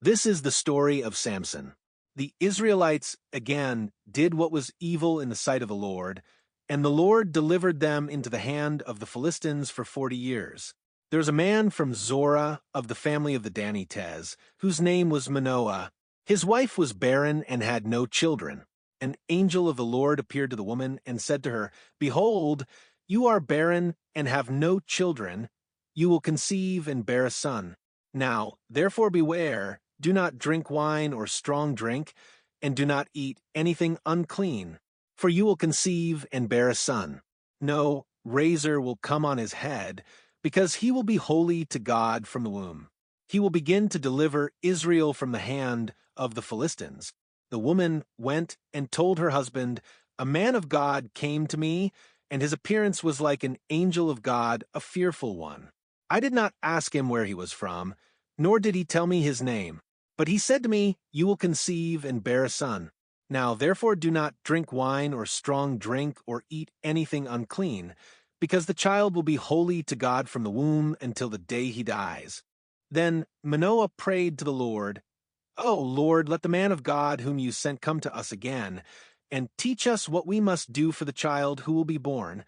This is the story of Samson. The Israelites again did what was evil in the sight of the Lord, and the Lord delivered them into the hand of the Philistines for 40 years. There was a man from Zorah of the family of the Danites, whose name was Manoah. His wife was barren and had no children. An angel of the Lord appeared to the woman and said to her, "Behold, you are barren and have no children. You will conceive and bear a son. Now, therefore beware, do not drink wine or strong drink, and do not eat anything unclean, for you will conceive and bear a son. No razor will come on his head, because he will be holy to God from the womb. He will begin to deliver Israel from the hand of the Philistines." The woman went and told her husband, "A man of God came to me, and his appearance was like an angel of God, a fearful one. I did not ask him where he was from, nor did he tell me his name. But he said to me, 'You will conceive and bear a son. Now therefore do not drink wine or strong drink or eat anything unclean, because the child will be holy to God from the womb until the day he dies.' Then Manoah prayed to the Lord, 'O Lord, let the man of God whom you sent come to us again, and teach us what we must do for the child who will be born.'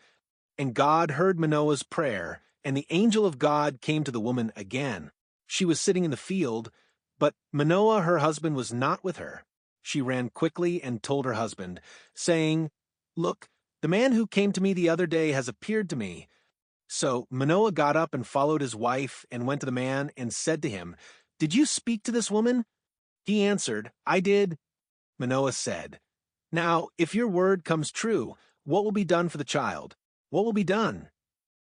And God heard Manoah's prayer, and the angel of God came to the woman again. She was sitting in the field, but Manoah her husband was not with her. She ran quickly and told her husband, saying, 'Look, the man who came to me the other day has appeared to me.' So Manoah got up and followed his wife and went to the man and said to him, 'Did you speak to this woman?' He answered, 'I did.' Manoah said, 'Now, if your word comes true, what will be done for the child? What will be done?'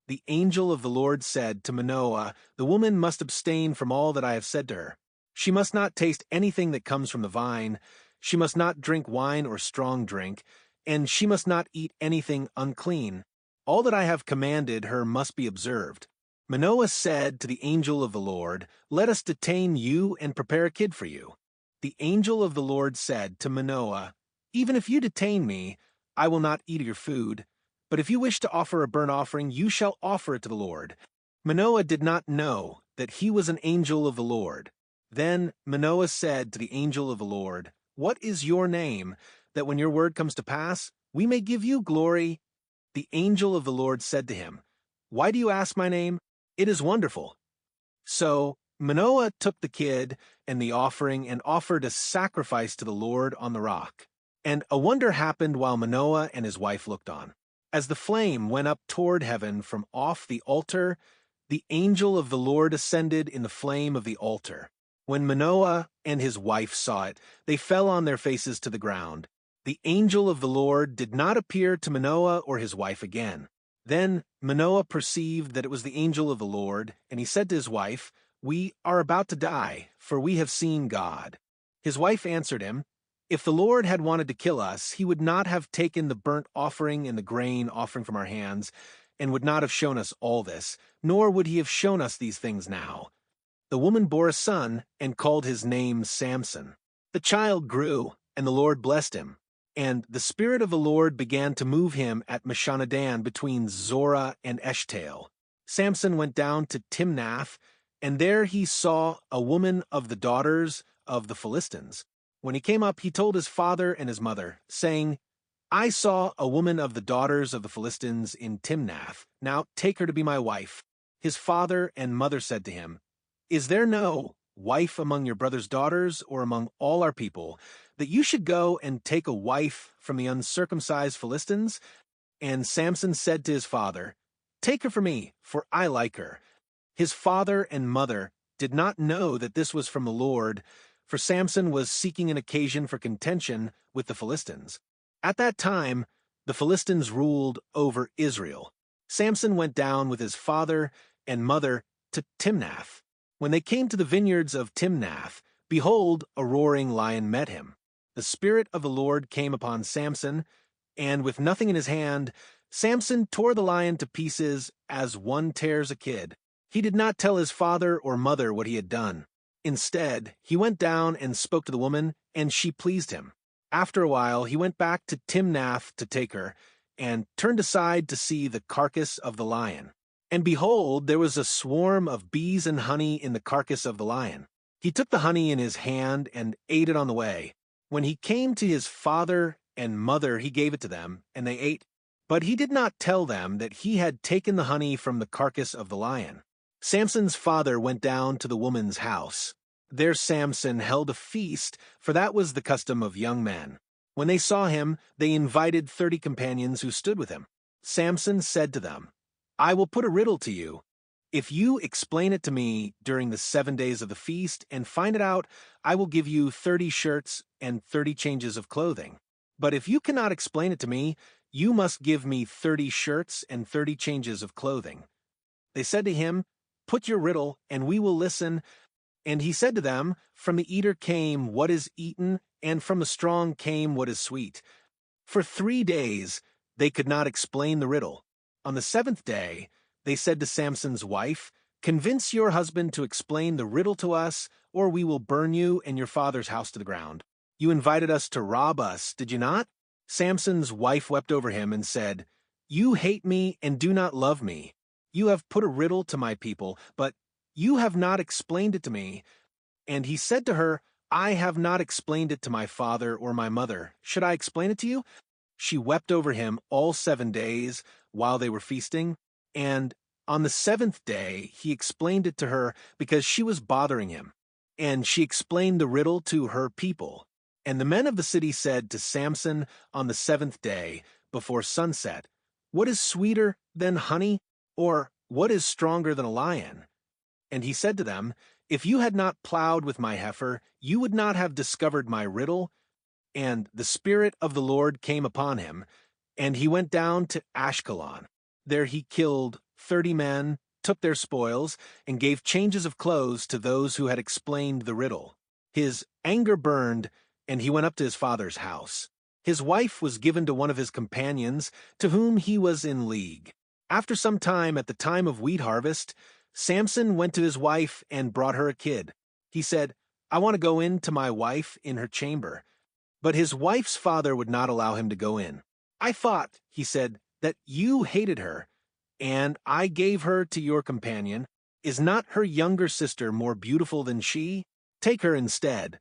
The angel of the Lord said to Manoah, 'The woman must abstain from all that I have said to her. She must not taste anything that comes from the vine. She must not drink wine or strong drink, and she must not eat anything unclean. All that I have commanded her must be observed.' Manoah said to the angel of the Lord, 'Let us detain you and prepare a kid for you.' The angel of the Lord said to Manoah, 'Even if you detain me, I will not eat of your food. But if you wish to offer a burnt offering, you shall offer it to the Lord.' Manoah did not know that he was an angel of the Lord. Then Manoah said to the angel of the Lord, 'What is your name, that when your word comes to pass, we may give you glory?' The angel of the Lord said to him, 'Why do you ask my name? It is wonderful.' So Manoah took the kid and the offering and offered a sacrifice to the Lord on the rock. And a wonder happened while Manoah and his wife looked on. As the flame went up toward heaven from off the altar, the angel of the Lord ascended in the flame of the altar. When Manoah and his wife saw it, they fell on their faces to the ground. The angel of the Lord did not appear to Manoah or his wife again. Then Manoah perceived that it was the angel of the Lord, and he said to his wife, 'We are about to die, for we have seen God.' His wife answered him, 'If the Lord had wanted to kill us, he would not have taken the burnt offering and the grain offering from our hands, and would not have shown us all this, nor would he have shown us these things now.' The woman bore a son and called his name Samson. The child grew, and the Lord blessed him. And the Spirit of the Lord began to move him at Mashanadan between Zorah and Eshtaol. Samson went down to Timnath, and there he saw a woman of the daughters of the Philistines. When he came up, he told his father and his mother, saying, 'I saw a woman of the daughters of the Philistines in Timnath. Now take her to be my wife.' His father and mother said to him, 'Is there no wife among your brother's daughters or among all our people, that you should go and take a wife from the uncircumcised Philistines?' And Samson said to his father, 'Take her for me, for I like her.' His father and mother did not know that this was from the Lord, for Samson was seeking an occasion for contention with the Philistines. At that time, the Philistines ruled over Israel. Samson went down with his father and mother to Timnath. When they came to the vineyards of Timnath, behold, a roaring lion met him. The Spirit of the Lord came upon Samson, and with nothing in his hand, Samson tore the lion to pieces as one tears a kid. He did not tell his father or mother what he had done. Instead, he went down and spoke to the woman, and she pleased him. After a while, he went back to Timnath to take her, and turned aside to see the carcass of the lion. And behold, there was a swarm of bees and honey in the carcass of the lion. He took the honey in his hand and ate it on the way. When he came to his father and mother, he gave it to them, and they ate. But he did not tell them that he had taken the honey from the carcass of the lion. Samson's father went down to the woman's house. There Samson held a feast, for that was the custom of young men. When they saw him, they invited 30 companions who stood with him. Samson said to them, "I will put a riddle to you. If you explain it to me during the 7 days of the feast and find it out, I will give you 30 shirts and 30 changes of clothing. But if you cannot explain it to me, you must give me 30 shirts and 30 changes of clothing." They said to him, "Put your riddle, and we will listen." And he said to them, "From the eater came what is eaten, and from the strong came what is sweet." For 3 days they could not explain the riddle. On the 7th day, they said to Samson's wife, "Convince your husband to explain the riddle to us, or we will burn you and your father's house to the ground. You invited us to rob us, did you not?" Samson's wife wept over him and said, "You hate me and do not love me. You have put a riddle to my people, but you have not explained it to me." And he said to her, "I have not explained it to my father or my mother. Should I explain it to you?" She wept over him all 7 days while they were feasting, and on the 7th day he explained it to her because she was bothering him. And she explained the riddle to her people. And the men of the city said to Samson on the 7th day, before sunset, "What is sweeter than honey? Or what is stronger than a lion?" And he said to them, "If you had not plowed with my heifer, you would not have discovered my riddle." And the Spirit of the Lord came upon him, and he went down to Ashkelon. There he killed 30 men, took their spoils, and gave changes of clothes to those who had explained the riddle. His anger burned, and he went up to his father's house. His wife was given to one of his companions, to whom he was in league. After some time, at the time of wheat harvest, Samson went to his wife and brought her a kid. He said, "I want to go in to my wife in her chamber." But his wife's father would not allow him to go in. "I thought," he said, "that you hated her, and I gave her to your companion. Is not her younger sister more beautiful than she? Take her instead."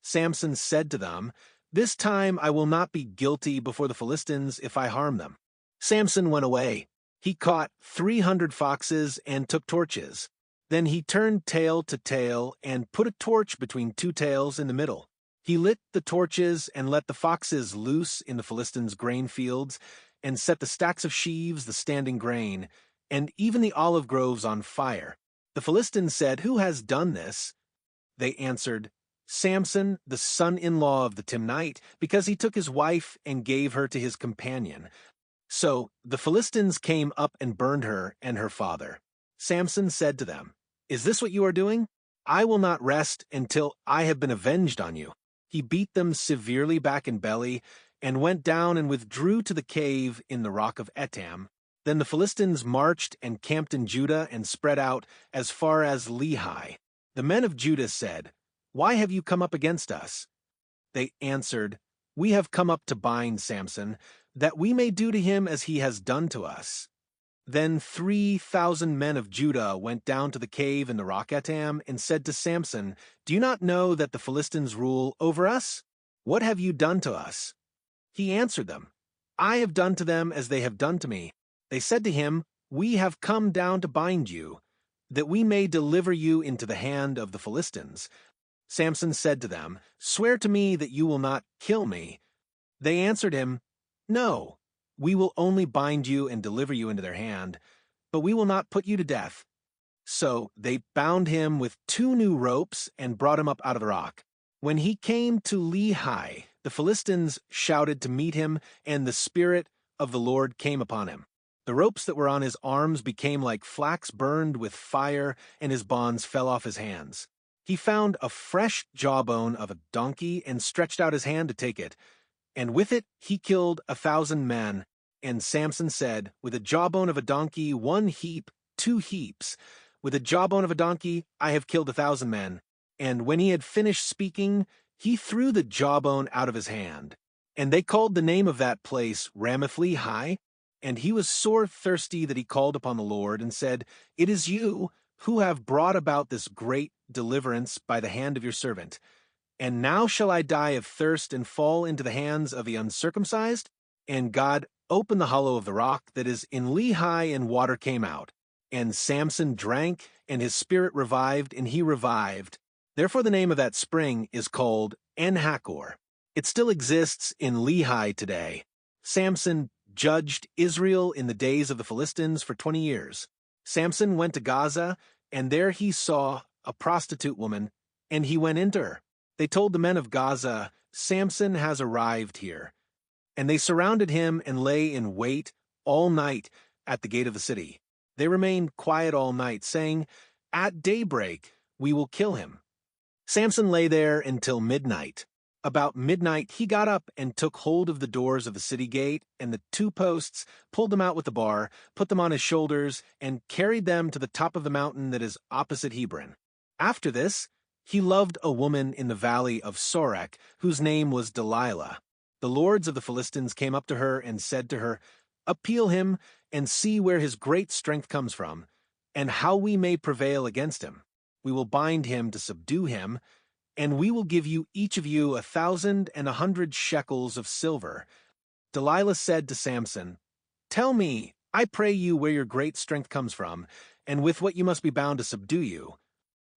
Samson said to them, "This time I will not be guilty before the Philistines if I harm them." Samson went away. He caught 300 foxes and took torches. Then he turned tail to tail and put a torch between 2 tails in the middle. He lit the torches and let the foxes loose in the Philistines' grain fields, and set the stacks of sheaves, the standing grain, and even the olive groves on fire. The Philistines said, "Who has done this?" They answered, "Samson, the son-in-law of the Timnite, because he took his wife and gave her to his companion." So the Philistines came up and burned her and her father. Samson said to them, "Is this what you are doing? I will not rest until I have been avenged on you." He beat them severely back and belly, and went down and withdrew to the cave in the rock of Etam. Then the Philistines marched and camped in Judah and spread out as far as Lehi. The men of Judah said, "Why have you come up against us?" They answered, "We have come up to bind Samson, that we may do to him as he has done to us." Then 3,000 men of Judah went down to the cave in the rock Etam and said to Samson, "Do you not know that the Philistines rule over us? What have you done to us?" He answered them, "I have done to them as they have done to me." They said to him, "We have come down to bind you, that we may deliver you into the hand of the Philistines." Samson said to them, "Swear to me that you will not kill me." They answered him, "No, we will only bind you and deliver you into their hand, but we will not put you to death." So they bound him with 2 new ropes and brought him up out of the rock. When he came to Lehi, the Philistines shouted to meet him, and the Spirit of the Lord came upon him. The ropes that were on his arms became like flax burned with fire, and his bonds fell off his hands. He found a fresh jawbone of a donkey and stretched out his hand to take it. And with it he killed 1,000 men. And Samson said, "With a jawbone of a donkey, 1 heap, 2 heaps. With a jawbone of a donkey, I have killed 1,000 men." And when he had finished speaking, he threw the jawbone out of his hand. And they called the name of that place Ramath-lehi. And he was sore thirsty that he called upon the Lord and said, "It is you, who have brought about this great deliverance by the hand of your servant. And now shall I die of thirst and fall into the hands of the uncircumcised? And God opened the hollow of the rock that is in Lehi, and water came out. And Samson drank, and his spirit revived, and he revived. Therefore the name of that spring is called En-Hakkore. It still exists in Lehi today. Samson judged Israel in the days of the Philistines for 20 years. Samson went to Gaza, and there he saw a prostitute woman, and he went into her. They told the men of Gaza, "Samson has arrived here." And they surrounded him and lay in wait all night at the gate of the city. They remained quiet all night, saying, "At daybreak we will kill him." Samson lay there until midnight. About midnight he got up and took hold of the doors of the city gate and the two posts, pulled them out with the bar, put them on his shoulders, and carried them to the top of the mountain that is opposite Hebron. After this, he loved a woman in the valley of Sorek, whose name was Delilah. The lords of the Philistines came up to her and said to her, "Appeal him, and see where his great strength comes from, and how we may prevail against him. We will bind him to subdue him, and we will give you each of you 1,100 shekels of silver." Delilah said to Samson, "Tell me, I pray you, where your great strength comes from, and with what you must be bound to subdue you."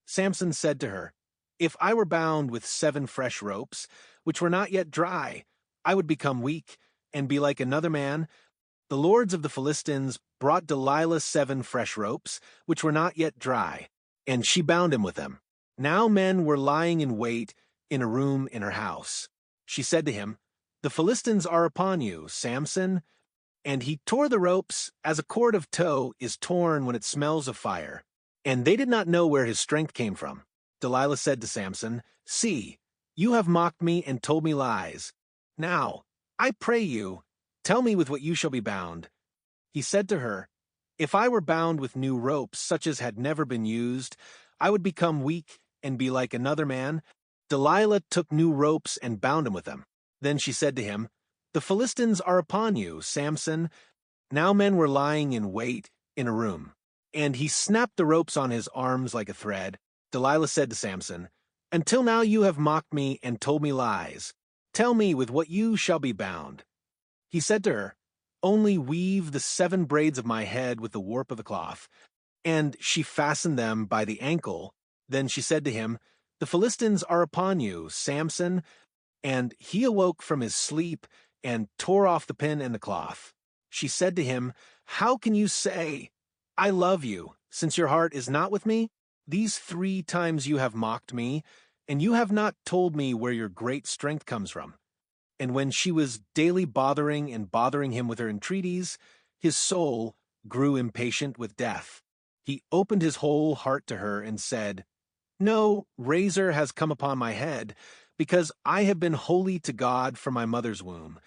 Samson said to her, "If I were bound with 7 fresh ropes, which were not yet dry, I would become weak and be like another man." The lords of the Philistines brought Delilah 7 fresh ropes, which were not yet dry, and she bound him with them. Now men were lying in wait in a room in her house. She said to him, "The Philistines are upon you, Samson." And he tore the ropes as a cord of tow is torn when it smells of fire. And they did not know where his strength came from. Delilah said to Samson, "See, you have mocked me and told me lies. Now, I pray you, tell me with what you shall be bound." He said to her, "If I were bound with new ropes, such as had never been used, I would become weak and be like another man." Delilah took new ropes and bound him with them. Then she said to him, "The Philistines are upon you, Samson." Now men were lying in wait in a room. And he snapped the ropes on his arms like a thread. Delilah said to Samson, "Until now you have mocked me and told me lies. Tell me with what you shall be bound." He said to her, "Only weave the 7 braids of my head with the warp of the cloth." And she fastened them by the ankle. Then she said to him, "The Philistines are upon you, Samson." And he awoke from his sleep and tore off the pin and the cloth. She said to him, "How can you say, 'I love you,' since your heart is not with me? These 3 times you have mocked me, and you have not told me where your great strength comes from." And when she was daily bothering him with her entreaties, his soul grew impatient with death. He opened his whole heart to her and said, "No razor has come upon my head, because I have been holy to God from my mother's womb.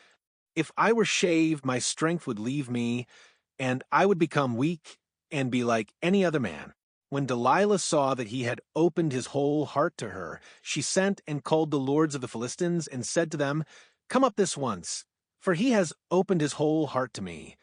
If I were shaved, my strength would leave me, and I would become weak and be like any other man." When Delilah saw that he had opened his whole heart to her, she sent and called the lords of the Philistines and said to them, "Come up this once, for he has opened his whole heart to me."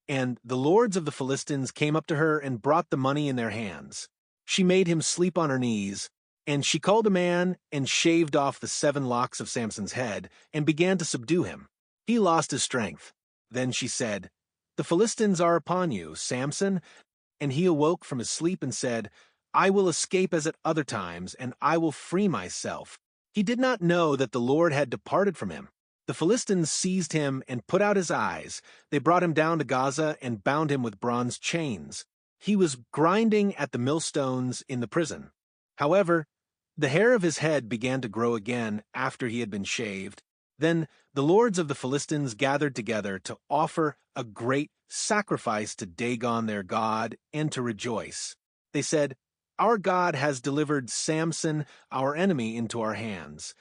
And the lords of the Philistines came up to her and brought the money in their hands. She made him sleep on her knees, and she called a man and shaved off the 7 locks of Samson's head and began to subdue him. He lost his strength. Then she said, "The Philistines are upon you, Samson." And he awoke from his sleep and said, "I will escape as at other times, and I will free myself." He did not know that the Lord had departed from him. The Philistines seized him and put out his eyes. They brought him down to Gaza and bound him with bronze chains. He was grinding at the millstones in the prison. However, the hair of his head began to grow again after he had been shaved. Then the lords of the Philistines gathered together to offer a great sacrifice to Dagon their god and to rejoice. They said, "Our God has delivered Samson, our enemy, into our hands."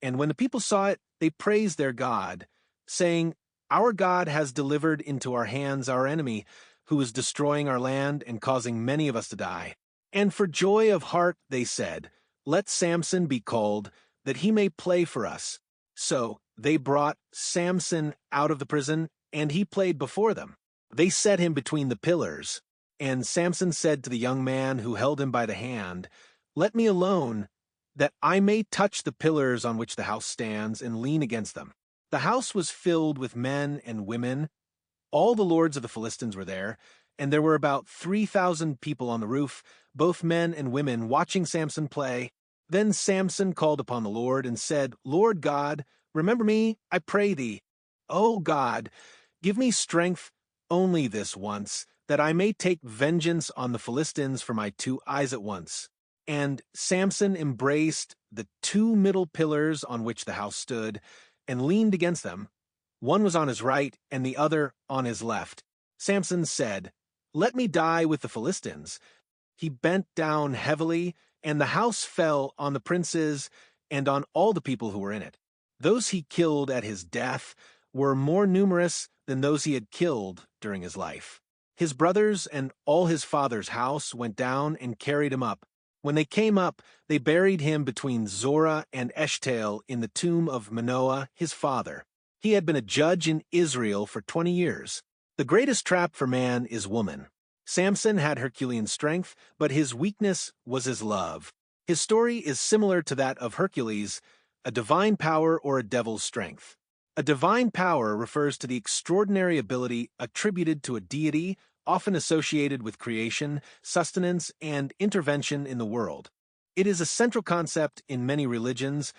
And when the people saw it, they praised their God, saying, "Our God has delivered into our hands our enemy, who is destroying our land and causing many of us to die." And for joy of heart they said, "Let Samson be called, that he may play for us." So they brought Samson out of the prison, and he played before them. They set him between the pillars, And Samson said to the young man who held him by the hand, "Let me alone, that I may touch the pillars on which the house stands and lean against them." The house was filled with men and women. All the lords of the Philistines were there, and there were about 3,000 people on the roof, both men and women, watching Samson play. Then Samson called upon the Lord and said, "Lord God, remember me, I pray thee. O God, give me strength only this once, that I may take vengeance on the Philistines for my 2 eyes at once." And Samson embraced the 2 middle pillars on which the house stood, and leaned against them. One was on his right, and the other on his left. Samson said, "Let me die with the Philistines." He bent down heavily, and the house fell on the princes and on all the people who were in it. Those he killed at his death were more numerous than those he had killed during his life. His brothers and all his father's house went down and carried him up. When they came up, they buried him between Zorah and Eshtaol in the tomb of Manoah, his father. He had been a judge in Israel for 20 years. The greatest trap for man is woman. Samson had Herculean strength, but his weakness was his love. His story is similar to that of Hercules, a divine power or a devil's strength. A divine power refers to the extraordinary ability attributed to a deity, often associated with creation, sustenance, and intervention in the world. It is a central concept in many religions,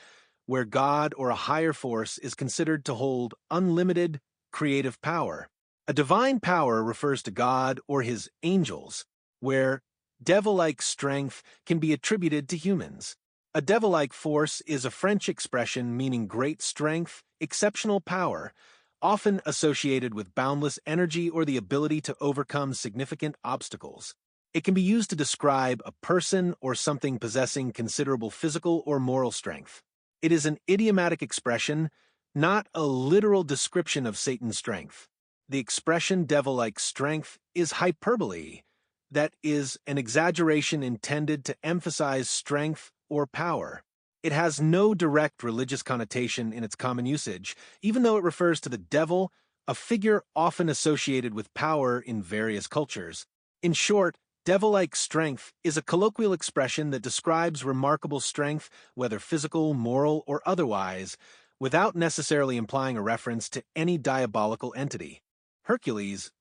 where God or a higher force is considered to hold unlimited creative power. A divine power refers to God or his angels, where devil-like strength can be attributed to humans. A devil-like force is a French expression meaning great strength, exceptional power, often associated with boundless energy or the ability to overcome significant obstacles. It can be used to describe a person or something possessing considerable physical or moral strength. It is an idiomatic expression, not a literal description of Satan's strength. The expression devil-like strength is hyperbole, that is, an exaggeration intended to emphasize strength or power. It has no direct religious connotation in its common usage, even though it refers to the devil, a figure often associated with power in various cultures. In short, devil-like strength is a colloquial expression that describes remarkable strength, whether physical, moral, or otherwise, without necessarily implying a reference to any diabolical entity. Hercules,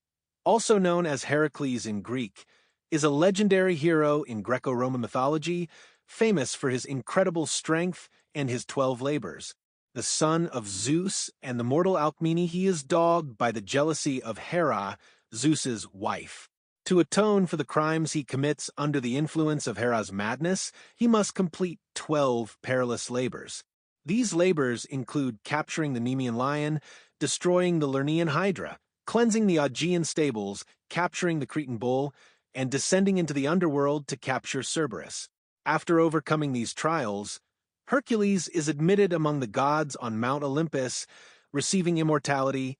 also known as Heracles in Greek, is a legendary hero in Greco-Roman mythology, famous for his incredible strength and his 12 labors. The son of Zeus and the mortal Alcmene, he is dogged by the jealousy of Hera, Zeus's wife. To atone for the crimes he commits under the influence of Hera's madness, he must complete 12 perilous labors. These labors include capturing the Nemean lion, destroying the Lernaean hydra, cleansing the Augean stables, capturing the Cretan bull, and descending into the underworld to capture Cerberus. After overcoming these trials, Hercules is admitted among the gods on Mount Olympus, receiving immortality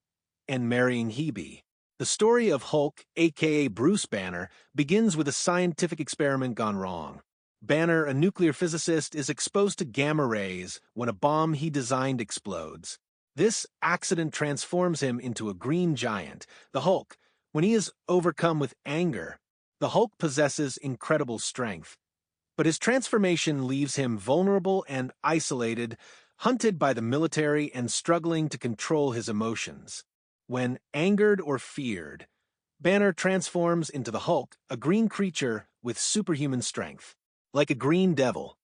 and marrying Hebe. The story of Hulk, aka Bruce Banner, begins with a scientific experiment gone wrong. Banner, a nuclear physicist, is exposed to gamma rays when a bomb he designed explodes. This accident transforms him into a green giant, the Hulk. When he is overcome with anger, the Hulk possesses incredible strength. But his transformation leaves him vulnerable and isolated, hunted by the military and struggling to control his emotions. When angered or feared, Banner transforms into the Hulk, a green creature with superhuman strength. Like a green devil,